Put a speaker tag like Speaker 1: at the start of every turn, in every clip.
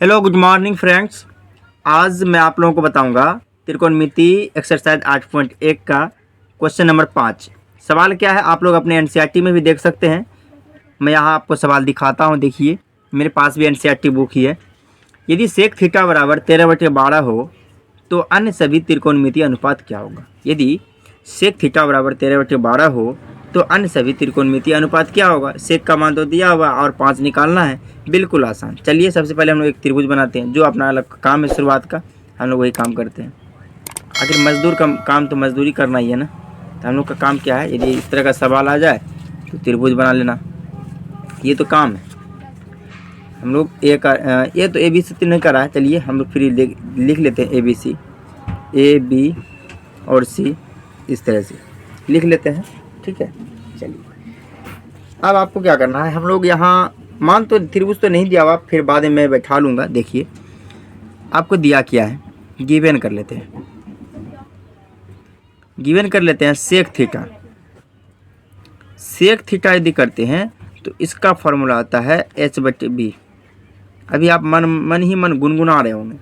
Speaker 1: Hello good morning friends. आज मैं आप लोगों को बताऊंगा त्रिकोणमिति एक्सरसाइज 8.1 का क्वेश्चन नंबर 5। सवाल क्या है आप लोग अपने एनसीईआरटी में भी देख सकते हैं। मैं यहाँ आपको सवाल दिखाता हूँ, देखिए मेरे पास भी एनसीईआरटी बुक ही है। यदि सेक थीटा बराबर 13/12 हो तो अन्य सभी त्रिकोणमिति अनुपात क्या होगा। यदि सेक थीटा बराबर 13/12 हो तो अन्य सभी त्रिकोणमिति अनुपात क्या होगा। सेक का मान तो दिया हुआ और 5 निकालना है, बिल्कुल आसान। चलिए सबसे पहले हम लोग एक त्रिभुज बनाते हैं, जो अपना अलग काम है शुरुआत का, हम लोग वही काम करते हैं। आखिर मजदूर का काम तो मजदूरी करना ही है ना, तो हम लोग का काम क्या है, यदि इस तरह का सवाल आ जाए तो त्रिभुज बना लेना, ये तो काम है। हम लोग ये तो ए बी सी नहीं करा है, चलिए हम लोग फिर लिख लेते हैं A B C, A B और सी इस तरह से लिख लेते हैं, ठीक है। चलिए अब आपको क्या करना है, हम लोग यहाँ मान तो त्रिभुज तो नहीं दिया हुआ, फिर बाद में मैं बैठा लूँगा। देखिए आपको दिया क्या है, गिवन कर लेते हैं, गिवन कर लेते हैं सेक थीटा। सेक थीटा यदि करते हैं तो इसका फॉर्मूला आता है h/b। अभी आप मन गुनगुना रहे होंगे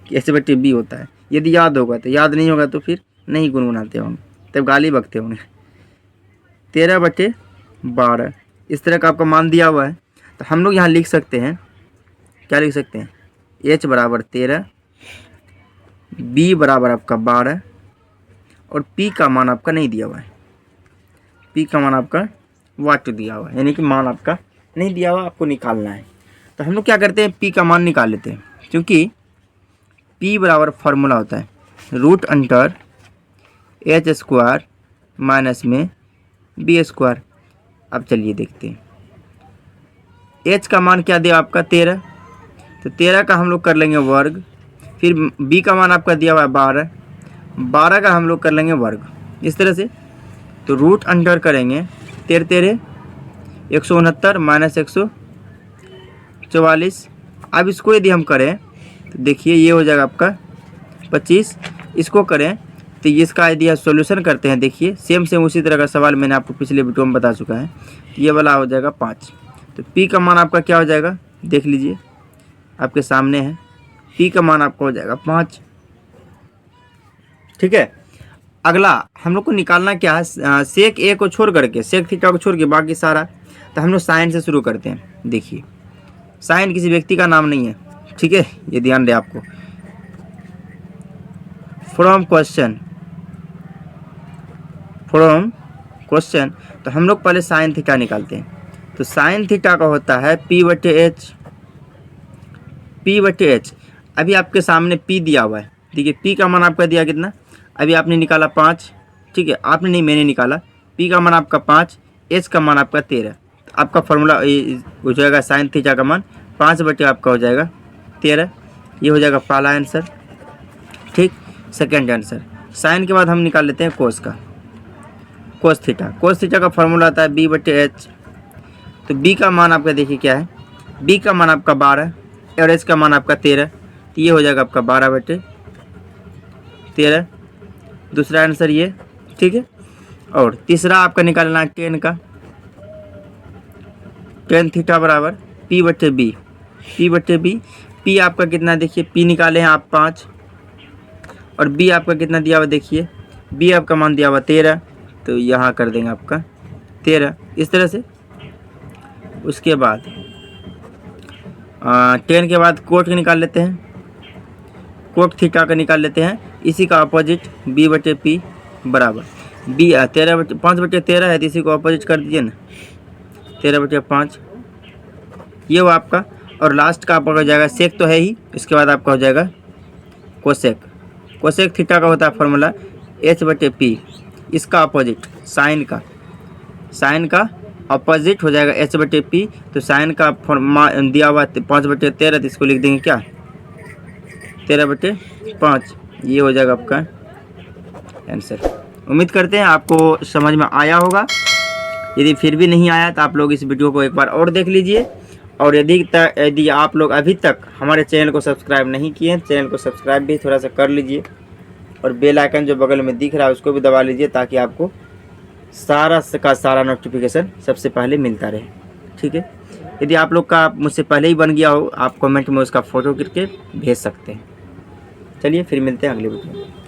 Speaker 1: कि h/b होता है, यदि याद होगा तो, याद नहीं होगा तो फिर नहीं गुनगुनाते होंगे, तब गाली बकते होंगे। 13/12 इस तरह का आपका मान दिया हुआ है, तो हम लोग यहाँ लिख सकते हैं, क्या लिख सकते हैं, h बराबर 13, b बराबर आपका 12 और p का मान आपका नहीं दिया हुआ है। p का मान आपका वाट दिया हुआ है, यानी कि मान आपका नहीं दिया हुआ, आपको निकालना है। तो हम लोग क्या करते हैं, p का मान निकाल लेते हैं, क्योंकि p बराबर फार्मूला होता है √h² माइनस में b²। अब चलिए देखते हैं, h का मान क्या दिया आपका 13, तो 13 का हम लोग कर लेंगे वर्ग, फिर b का मान आपका दिया हुआ है 12, 12 का हम लोग कर लेंगे वर्ग, इस तरह से। तो रूट अंडर करेंगे 13 169 माइनस 144। अब इसको यदि हम करें तो देखिए ये हो जाएगा आपका 25। इसको करें तो इसका यदि आप सॉल्यूशन करते हैं, देखिए सेम उसी तरह का सवाल मैंने आपको पिछले वीडियो में बता चुका है। ये वाला हो जाएगा 5। तो p का मान आपका क्या हो जाएगा, देख लीजिए आपके सामने है, p का मान आपका हो जाएगा 5, ठीक है। अगला हम लोग को निकालना क्या है, सेक ए को छोड़ करके, सेक थीटा को छोड़ के बाकी सारा। तो हम लोग साइन से शुरू करते हैं। देखिए साइन किसी व्यक्ति का नाम नहीं है, ठीक है, ये ध्यान दे आपको। फ्रॉम क्वेश्चन तो हम लोग पहले साइन थीटा निकालते हैं। तो साइन थीटा का होता है p/h। अभी आपके सामने p दिया हुआ है, देखिए p का मान आपका दिया कितना, अभी आपने निकाला 5, ठीक है, आपने नहीं मैंने निकाला। p का मान आपका 5, h का मान आपका 13। तो आपका फॉर्मूला हो जाएगा साइन थीटा का मान 5/ आपका हो जाएगा 13। ये हो जाएगा पहला आंसर, ठीक। सेकेंड आंसर, साइन के बाद हम निकाल लेते हैं कोस का, कोस थीटा का फॉर्मूला आता है b/h। तो b का मान आपका देखिए क्या है, b का मान आपका 12 और h का मान आपका 13। तो ये हो जाएगा आपका 12/13, दूसरा आंसर ये, ठीक है। और तीसरा आपका निकालना है टेन का, टेन थीटा बराबर p/b। p आपका कितना, देखिए p निकाले हैं आप 5 और b आपका कितना दिया हुआ, देखिए b आपका मान दिया हुआ 13, तो यहाँ कर देंगे आपका 13 इस तरह से। उसके बाद 10 के बाद कोट का निकाल लेते हैं, कोट थीटा का निकाल लेते हैं, इसी का अपोजिट b/p बराबर b 5/13 है, तो इसी को अपोजिट कर दीजिए ना, 13/5 ये हो आपका। और लास्ट का आपका हो जाएगा, सेक तो है ही, इसके बाद आपका हो जाएगा कोसेक थीटा का होता है फॉर्मूला h/p। इसका अपोजिट साइन का अपोजिट हो जाएगा h/p। तो साइन का दिया हुआ 5/13, तो इसको लिख देंगे क्या, 13/5। ये हो जाएगा आपका आंसर। उम्मीद करते हैं आपको समझ में आया होगा। यदि फिर भी नहीं आया तो आप लोग इस वीडियो को एक बार और देख लीजिए। और यदि आप लोग अभी तक हमारे चैनल को सब्सक्राइब नहीं किए हैं, चैनल को सब्सक्राइब भी थोड़ा सा कर लीजिए और बेल आइकन जो बगल में दिख रहा है उसको भी दबा लीजिए, ताकि आपको सारा का सारा नोटिफिकेशन सबसे पहले मिलता रहे, ठीक है। यदि आप लोग का मुझसे पहले ही बन गया हो, आप कमेंट में उसका फ़ोटो करके भेज सकते हैं। चलिए फिर मिलते हैं अगले वीडियो में।